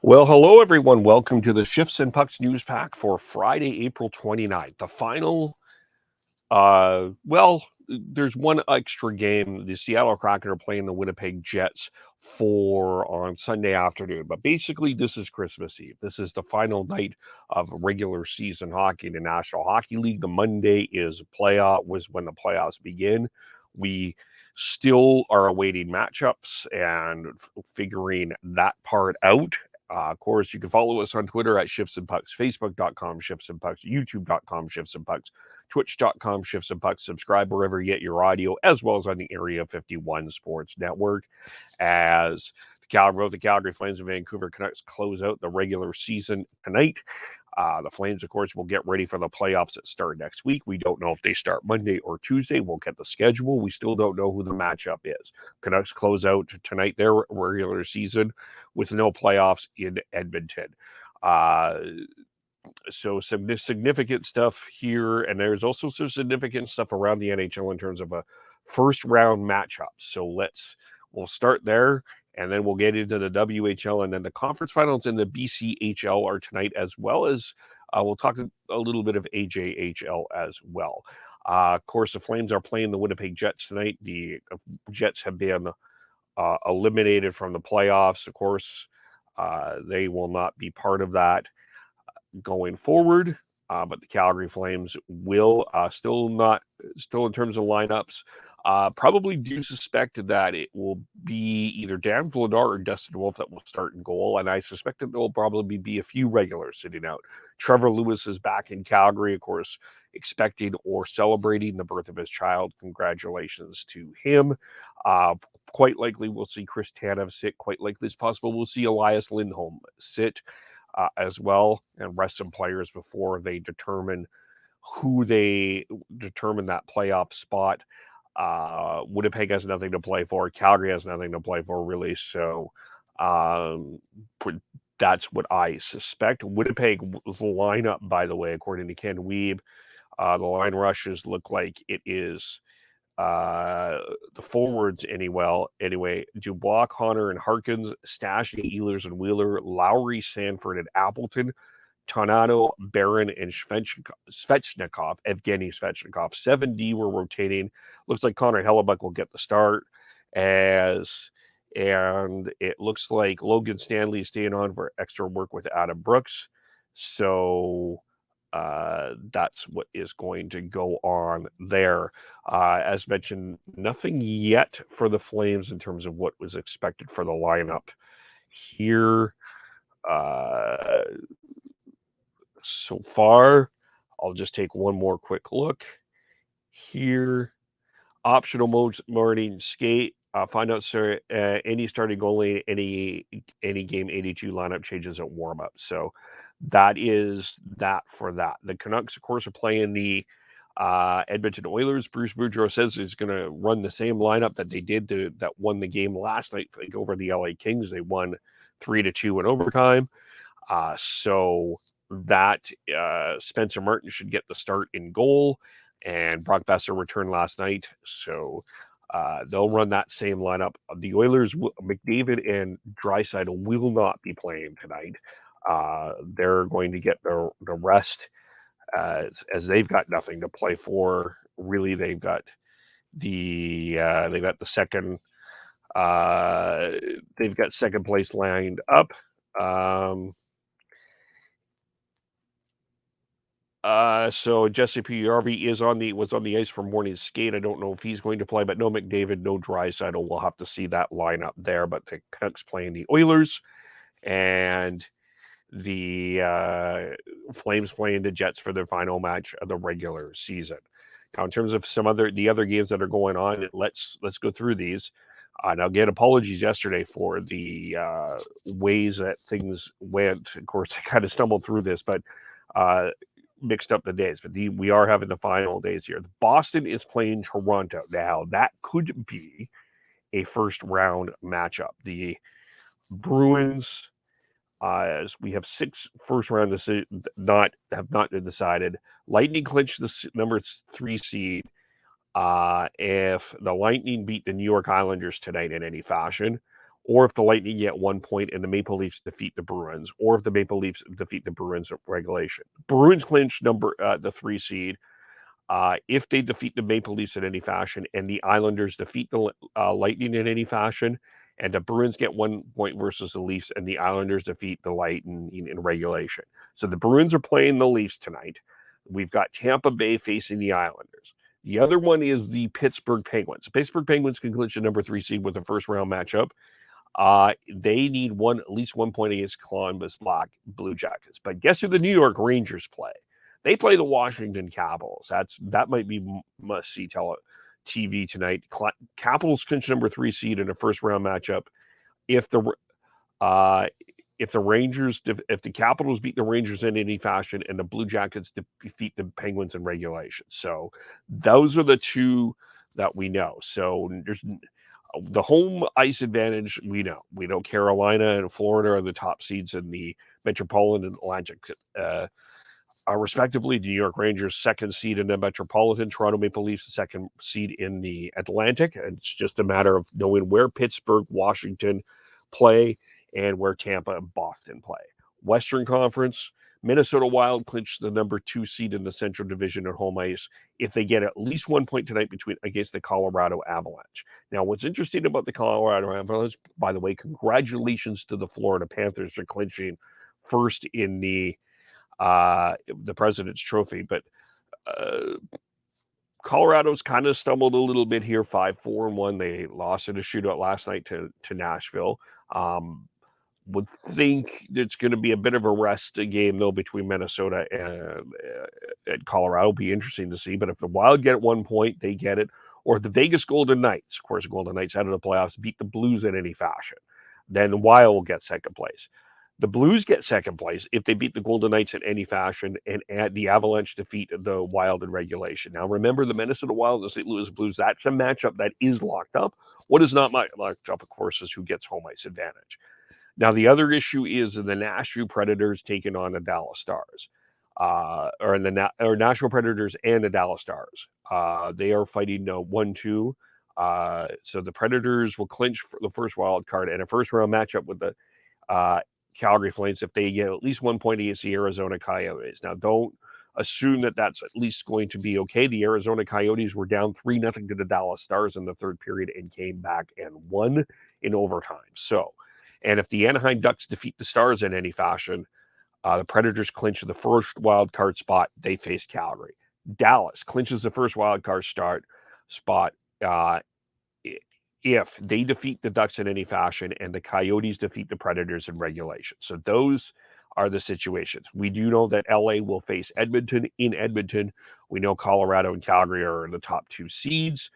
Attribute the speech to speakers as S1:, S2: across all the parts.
S1: Well, hello everyone. Welcome to the Shifts and Pucks News Pack for Friday, April 29th. The final, there's one extra game. The Seattle Kraken are playing the Winnipeg Jets on Sunday afternoon. But basically, this is Christmas Eve. This is the final night of regular season hockey in the National Hockey League. The Monday was when the playoffs begin. We still are awaiting matchups and figuring that part out. Of course, you can follow us on Twitter at Shifts and Pucks, Facebook.com, Shifts and Pucks, YouTube.com, Shifts and Pucks, Twitch.com, Shifts and Pucks. Subscribe wherever you get your audio, as well as on the Area 51 Sports Network. As the Calgary Flames and Vancouver Canucks close out the regular season tonight. The Flames, of course, will get ready for the playoffs that start next week. We don't know if they start Monday or Tuesday. We'll get the schedule. We still don't know who the matchup is. Canucks close out tonight their regular season with no playoffs in Edmonton. So some significant stuff here, and there's also some significant stuff around the NHL in terms of a first round matchup. So we'll start there, and then we'll get into the WHL, and then the conference finals in the BCHL are tonight, as well as we'll talk a little bit of AJHL as well. Of course, the Flames are playing the Winnipeg Jets tonight. The Jets have been eliminated from the playoffs. Of course, they will not be part of that going forward. But the Calgary Flames will still in terms of lineups. Probably do suspect that it will be either Dan Vladar or Dustin Wolf that will start in goal, and I suspect that there will probably be a few regulars sitting out. Trevor Lewis is back in Calgary, of course, expecting or celebrating the birth of his child. Congratulations to him. Quite likely we'll see Chris Tanev sit. Quite likely it's possible we'll see Elias Lindholm sit as well, and rest some players before they determine that playoff spot. Winnipeg has nothing to play for. Calgary has nothing to play for, really. So that's what I suspect. Winnipeg lineup, by the way, according to Ken Wiebe, the line rushes look like it is the forwards anyway. Dubois, Connor, and Harkins, Stastny, Ehlers, and Wheeler, Lowry, Sanford, and Appleton, Tornado, Barron, and Svechnikov, Evgeny Svechnikov. 7D were rotating. Looks like Connor Hellebuck will get the start, and it looks like Logan Stanley is staying on for extra work with Adam Brooks. So that's what is going to go on there. As mentioned, nothing yet for the Flames in terms of what was expected for the lineup here. So far, I'll just take one more quick look here. Optional modes, morning skate. Find out any starting goalie, any game 82 lineup changes at warm up. So that is that for that. The Canucks, of course, are playing the Edmonton Oilers. Bruce Boudreau says he's going to run the same lineup that they did that won the game last night over the LA Kings. They won 3-2 in overtime. So that Spencer Martin should get the start in goal, and Brock Besser returned last night. So they'll run that same lineup. The Oilers, McDavid and Draisaitl will not be playing tonight. They're going to get the rest as they've got nothing to play for. Really, they've got the second. They've got second place lined up. So Jesse Pujärvi was on the ice for morning skate. I don't know if he's going to play, but no McDavid, no Draisaitl. We'll have to see that lineup there. But the Canucks playing the Oilers, and the Flames playing the Jets for their final match of the regular season. Now, in terms of the other games that are going on, let's go through these. Now, again, apologies yesterday for the ways that things went. Of course, I kind of stumbled through this, but mixed up the days. But we are having the final days here. Boston is playing Toronto. Now, that could be a first round matchup. The Bruins, as we have 6 first round have not been decided. Lightning clinched the number 3 seed. If the Lightning beat the New York Islanders tonight in any fashion, or if the Lightning get 1 point and the Maple Leafs defeat the Bruins, or if the Maple Leafs defeat the Bruins in regulation. Bruins clinch the 3 seed. If they defeat the Maple Leafs in any fashion, and the Islanders defeat the Lightning in any fashion, and the Bruins get 1 point versus the Leafs, and the Islanders defeat the Lightning in regulation. So the Bruins are playing the Leafs tonight. We've got Tampa Bay facing the Islanders. The other one is the Pittsburgh Penguins. The Pittsburgh Penguins can clinch the number 3 seed with a first round matchup. They need at least 1 point against Columbus Blue Jackets. But guess who the New York Rangers play? They play the Washington Capitals. That might be must-see TV tonight. Capitals clinch number 3 seed in a first-round matchup. If the Capitals beat the Rangers in any fashion, and the Blue Jackets defeat the Penguins in regulation. So those are the two that we know. So there's the home ice advantage. We know Carolina and Florida are the top seeds in the Metropolitan and Atlantic. Respectively, the New York Rangers 2nd seed in the Metropolitan, Toronto Maple Leafs 2nd seed in the Atlantic. And it's just a matter of knowing where Pittsburgh, Washington play and where Tampa and Boston play. Western Conference, Minnesota Wild clinch the number 2 seed in the Central Division at home ice if they get at least 1 point tonight against the Colorado Avalanche. Now, what's interesting about the Colorado Avalanche, by the way, congratulations to the Florida Panthers for clinching first in the President's Trophy, but Colorado's kind of stumbled a little bit here, 5-4-1. They lost in a shootout last night to Nashville. Would think it's going to be a bit of a rest game though between Minnesota and Colorado. Be interesting to see. But if the Wild get 1 point, they get it. Or if the Vegas Golden Knights, of course, Golden Knights out of the playoffs, beat the Blues in any fashion, then the Wild will get 2nd place. The Blues get 2nd place if they beat the Golden Knights in any fashion, and the Avalanche defeat the Wild in regulation. Now, remember, the Minnesota Wild and the St. Louis Blues, that's a matchup that is locked up. What is not locked up, of course, is who gets home ice advantage. Now, the other issue is the Nashville Predators taking on the Dallas Stars, or Nashville Predators and the Dallas Stars. They are fighting 1-2. So the Predators will clinch for the first wild card and a first-round matchup with the Calgary Flames if they get at least 1 point against the Arizona Coyotes. Now, don't assume that that's at least going to be okay. The Arizona Coyotes were down 3-0 to the Dallas Stars in the 3rd period and came back and won in overtime. So, and if the Anaheim Ducks defeat the Stars in any fashion, the Predators clinch the first wild card spot. They face Calgary. Dallas clinches the first wild card spot if they defeat the Ducks in any fashion and the Coyotes defeat the Predators in regulation. So those are the situations. We do know that LA will face Edmonton in Edmonton. We know Colorado and Calgary are the top 2 seeds.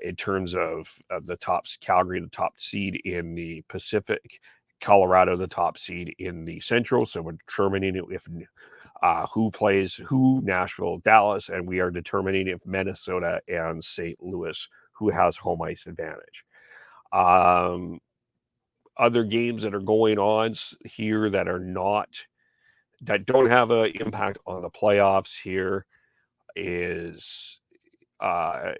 S1: In terms of the tops, Calgary, the top seed in the Pacific, Colorado, the top seed in the Central. So we're determining if who plays who, Nashville, Dallas, and we are determining if Minnesota and St. Louis, who has home ice advantage. Other games that are going on here that don't have an impact on the playoffs here is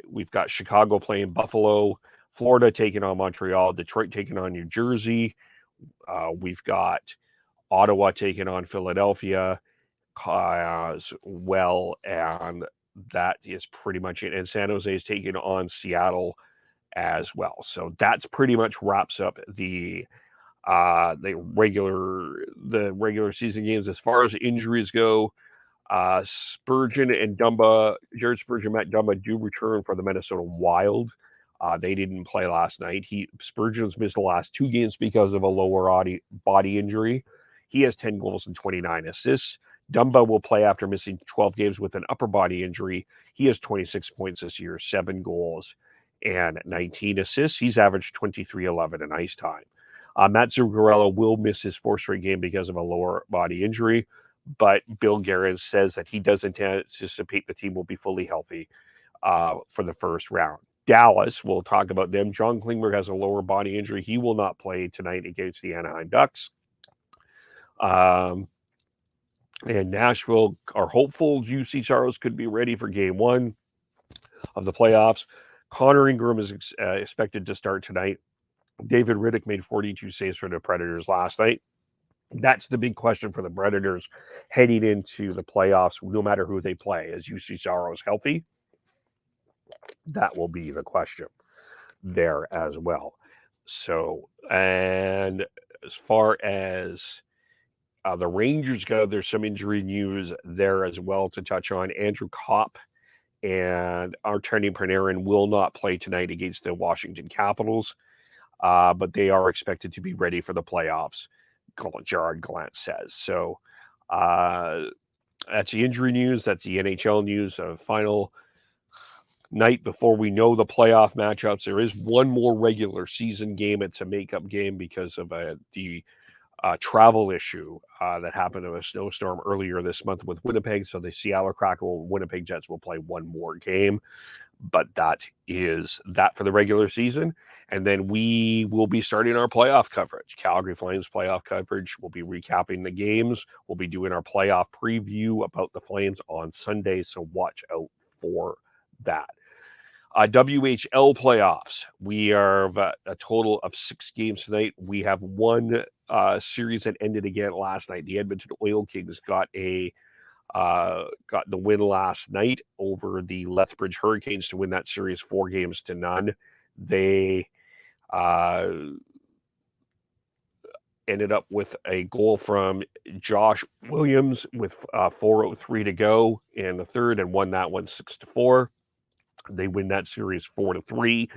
S1: we've got Chicago playing Buffalo, Florida taking on Montreal, Detroit taking on New Jersey. We've got Ottawa taking on Philadelphia as well, and that is pretty much it. And San Jose is taking on Seattle as well. So that's pretty much wraps up the regular season games. As far as injuries go, Spurgeon and Dumba, Jared Spurgeon, Matt Dumba do return for the Minnesota Wild. They didn't play last night. Spurgeon's missed the last 2 games because of a lower body injury. He has 10 goals and 29 assists. Dumba will play after missing 12 games with an upper body injury. He has 26 points this year, 7 goals and 19 assists. He's averaged 23-11 in ice time. Matt Zuccarello will miss his 4th straight game because of a lower body injury, but Bill Guerin says that he doesn't anticipate the team will be fully healthy for the first round. Dallas, we'll talk about them. John Klingberg has a lower body injury. He will not play tonight against the Anaheim Ducks. And Nashville are hopeful Juicy Saros could be ready for game 1 of the playoffs. Connor Ingram is expected to start tonight. David Riddick made 42 saves for the Predators last night. That's the big question for the Predators heading into the playoffs, no matter who they play. As UC Saros healthy, that will be the question there as well. So, and as far as the Rangers go, there's some injury news there as well to touch on. Andrew Kopp and Artemi Panarin will not play tonight against the Washington Capitals, but they are expected to be ready for the playoffs, Gerard Gallant says. So that's the injury news. That's the NHL news. Final night before we know the playoff matchups. There is one more regular season game. It's a makeup game because of the travel issue that happened in a snowstorm earlier this month with Winnipeg. So the Seattle Kraken Winnipeg Jets will play one more game. But that is that for the regular season. And then we will be starting our playoff coverage. Calgary Flames playoff coverage. We'll be recapping the games. We'll be doing our playoff preview about the Flames on Sunday. So watch out for that. WHL playoffs. We are a total of 6 games tonight. We have one series that ended again last night. The Edmonton Oil Kings got the win last night over the Lethbridge Hurricanes to win that series 4-0. They ended up with a goal from Josh Williams with 4:03 to go in the third and won that one 6-4. They win that series 4-3.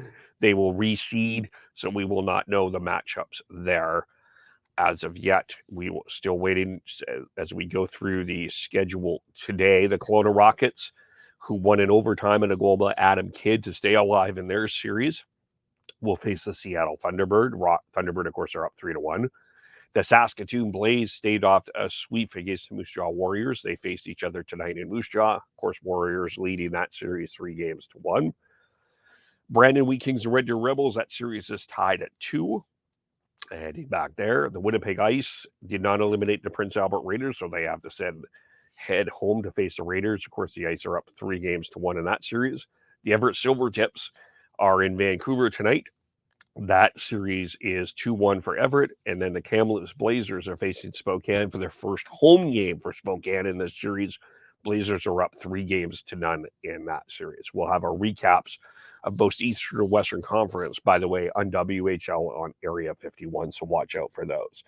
S1: They will reseed, so we will not know the matchups there as of yet. We will still waiting as we go through the schedule today. The Kelowna Rockets, who won in overtime and a goal by Adam Kidd to stay alive in their series, will face the Seattle Thunderbird. Thunderbird, of course, are up 3-1. The Saskatoon Blaze stayed off a sweep against the Moose Jaw Warriors. They faced each other tonight in Moose Jaw. Of course, Warriors leading that series 3-1. Brandon Wheat Kings and Red Deer Rebels, that series is tied at 2. Heading back there, the Winnipeg Ice did not eliminate the Prince Albert Raiders, so they have to head home to face the Raiders. Of course, the Ice are up 3-1 in that series. The Everett Silvertips are in Vancouver tonight. That series is 2-1 for Everett, and then the Kamloops Blazers are facing Spokane for their first home game for Spokane in this series. Blazers are up 3-0 in that series. We'll have our recaps of both Eastern and Western Conference, by the way, on WHL on Area 51, so watch out for those.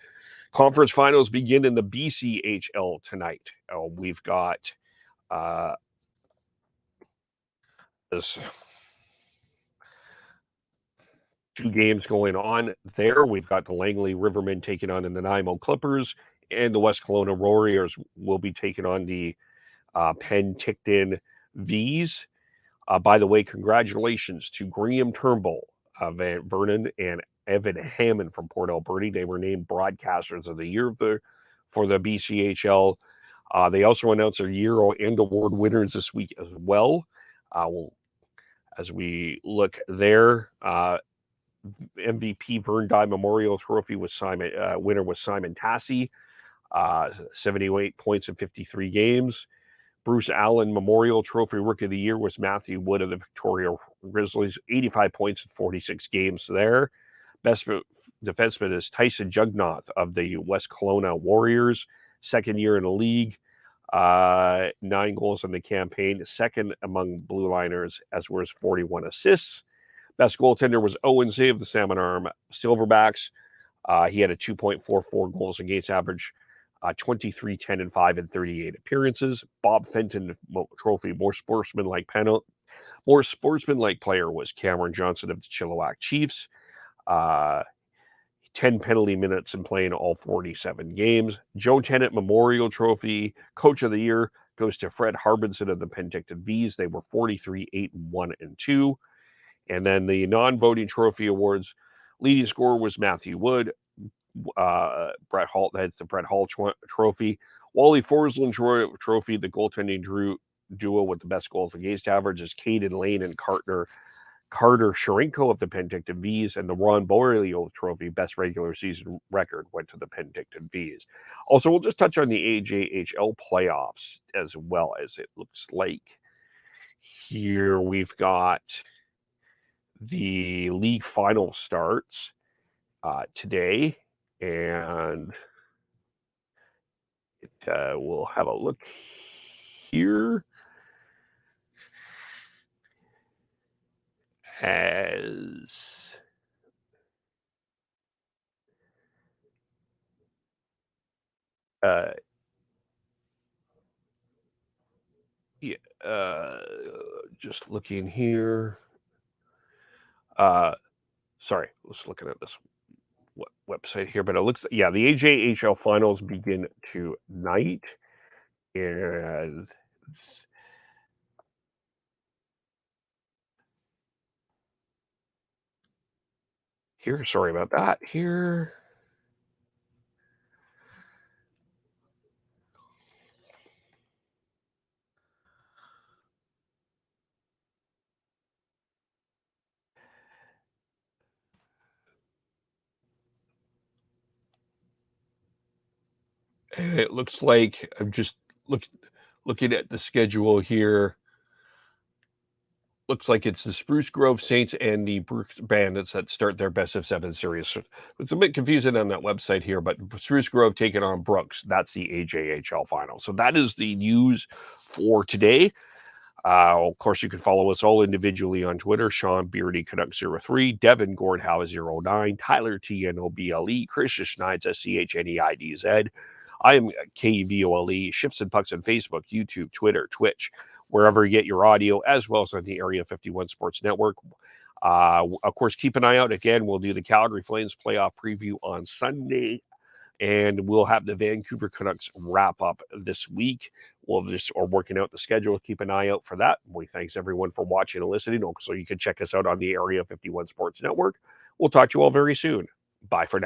S1: Conference finals begin in the BCHL tonight. We've got this 2 games going on there. We've got the Langley Rivermen taking on the Nanaimo Clippers, and the West Kelowna Warriors will be taking on the Penticton V's. By the way, congratulations to Graham Turnbull, Van Vernon, and Evan Hammond from Port Alberta. They were named Broadcasters of the Year for the BCHL. They also announced their year and award winners this week as well. As we look there, MVP Vern Dye Memorial Trophy winner was Simon Tassi, 78 points in 53 games. Bruce Allen Memorial Trophy Rookie of the Year was Matthew Wood of the Victoria Grizzlies, 85 points in 46 games there. Best defenseman is Tyson Jugnoth of the West Kelowna Warriors, second year in the league, 9 goals in the campaign, second among blue liners, as well as 41 assists. Best goaltender was Owen Zay of the Salmon Arm Silverbacks. He had a 2.44 goals against average, 23, 10, and 5 in 38 appearances. Bob Fenton Trophy, more sportsmanlike player was Cameron Johnson of the Chilliwack Chiefs. 10 penalty minutes and playing all 47 games. Joe Tennant Memorial Trophy, Coach of the Year, goes to Fred Harbinson of the Penticton V's. They were 43, 8, 1, and 2. And then the non-voting trophy awards, leading scorer was Matthew Wood. Brett Hall, that's the Brett Hall Trophy. Wally Forsland Trophy, the goaltending duo with the best goals against average is Caden Lane and Carter Sharenko of the Penticton V's, and the Ron Boreal Trophy, best regular season record, went to the Penticton V's. Also, we'll just touch on the AJHL playoffs as well, as it looks like. Here we've got the league final starts. today, and we'll have a look here as just looking here. Sorry, I was looking at this website here, but it looks, the AJHL Finals begin tonight, and here, sorry about that. Here, and it looks like I'm just looking at the schedule here. Looks like it's the Spruce Grove Saints and the Brooks Bandits that start their best of 7 series. It's a bit confusing on that website here, but Spruce Grove taking on Brooks. That's the AJHL final. So that is the news for today. Of course, you can follow us all individually on Twitter. Sean Beardy Canucks 03, Devin Gordhow 09, Tyler TNOBLE, Christian Schneids SCHNEIDZ. I am KVOLE, Shifts and Pucks on Facebook, YouTube, Twitter, Twitch, wherever you get your audio, as well as on the Area 51 Sports Network. Of course, keep an eye out. Again, we'll do the Calgary Flames playoff preview on Sunday, and we'll have the Vancouver Canucks wrap up this week. We'll just are working out the schedule. Keep an eye out for that. We thanks everyone for watching and listening. So you can check us out on the Area 51 Sports Network. We'll talk to you all very soon. Bye for now.